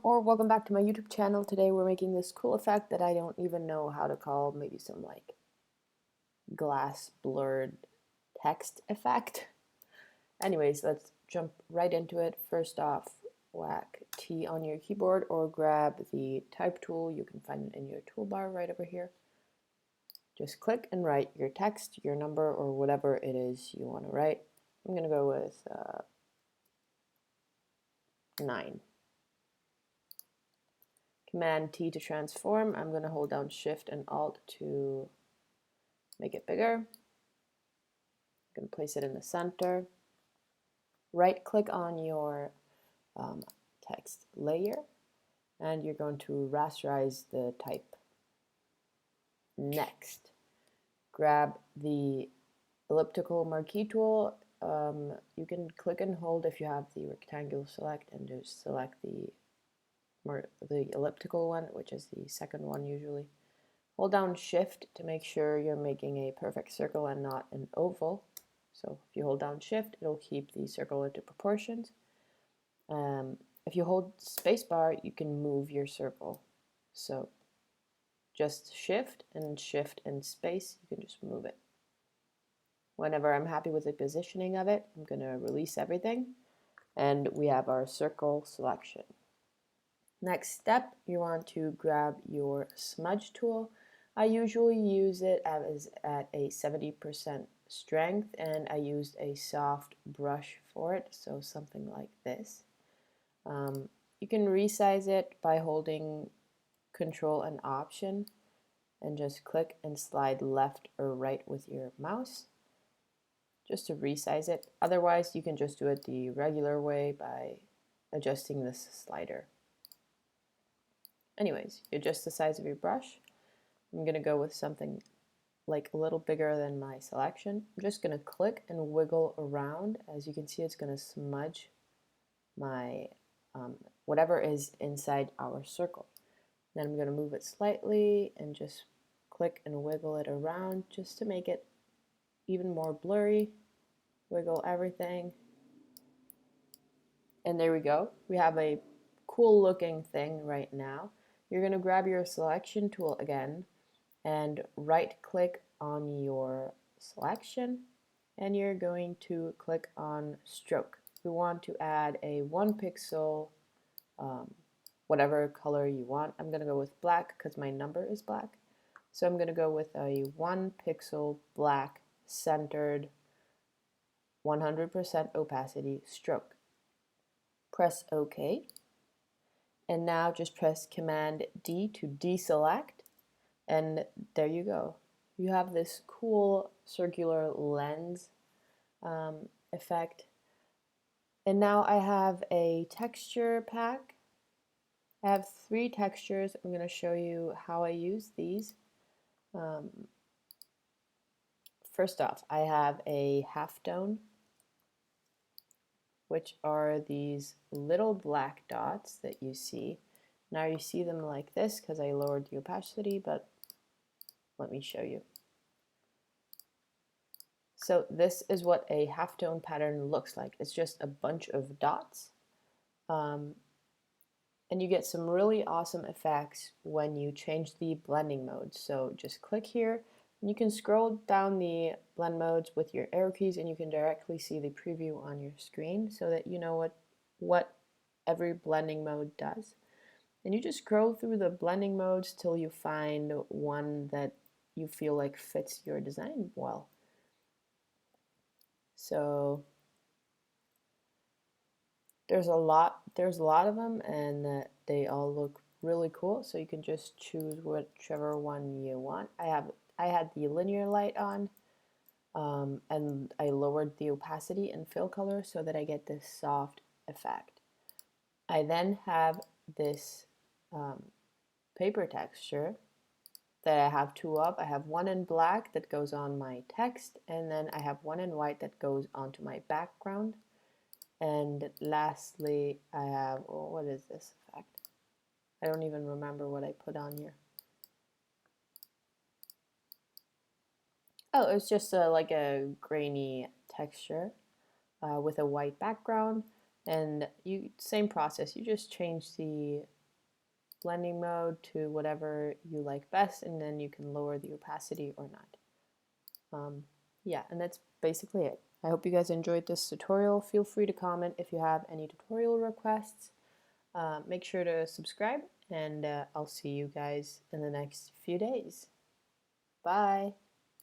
Or welcome back to my YouTube channel. Today we're making this cool effect that I don't even know how to call, maybe some like glass blurred text effect. Anyways, let's jump right into it. First off, whack T on your keyboard or grab the type tool. You can find it in your toolbar right over here. Just click and write your text, your number, or whatever it is you want to write. I'm going to go with 9. Command T to transform. I'm going to hold down Shift and Alt to make it bigger. I'm going to place it in the center. Right click on your text layer and you're going to rasterize the type. Next, grab the Elliptical Marquee tool. You can click and hold if you have the rectangle select and just select the elliptical one, which is the second one usually. Hold down Shift to make sure you're making a perfect circle and not an oval. So if you hold down Shift, it'll keep the circle into proportions. If you hold spacebar, you can move your circle. So just Shift and space, you can just move it. Whenever I'm happy with the positioning of it, I'm going to release everything. And we have our circle selection. Next step, you want to grab your Smudge tool. I usually use it at a 70% strength, and I used a soft brush for it, so something like this. You can resize it by holding Control and Option and just click and slide left or right with your mouse just to resize it. Otherwise, you can just do it the regular way by adjusting this slider. Anyways, you adjust the size of your brush. I'm going to go with something like a little bigger than my selection. I'm just going to click and wiggle around. As you can see, it's going to smudge my whatever is inside our circle. Then I'm going to move it slightly and just click and wiggle it around just to make it even more blurry. Wiggle everything. And there we go. We have a cool looking thing right now. You're going to grab your selection tool again and right click on your selection and you're going to click on stroke. We want to add a 1 pixel whatever color you want. I'm going to go with black because my number is black. So I'm going to go with a 1 pixel black centered 100% opacity stroke. Press OK. And now just press Command D to deselect. And there you go. You have this cool circular lens effect. And now I have a texture pack. I have 3 textures. I'm going to show you how I use these. First off, I have a halftone, which are these little black dots that you see. Now you see them like this because I lowered the opacity, but let me show you. So this is what a halftone pattern looks like. It's just a bunch of dots. And you get some really awesome effects when you change the blending mode. So just click here, and you can scroll down the blend modes with your arrow keys, and you can directly see the preview on your screen so that you know what every blending mode does. And you just scroll through the blending modes till you find one that you feel like fits your design well. So there's a lot of them, and they all look really cool. So you can just choose whichever one you want. I had the linear light on, and I lowered the opacity and fill color so that I get this soft effect. I then have this paper texture that I have 2 of. I have one in black that goes on my text, and then I have one in white that goes onto my background. And lastly, I have, oh, what is this effect? I don't even remember what I put on here. Oh, it's just like a grainy texture with a white background. And same process, you just change the blending mode to whatever you like best, and then you can lower the opacity or not. Yeah, and that's basically it. I hope you guys enjoyed this tutorial. Feel free to comment if you have any tutorial requests. Make sure to subscribe, and I'll see you guys in the next few days. Bye!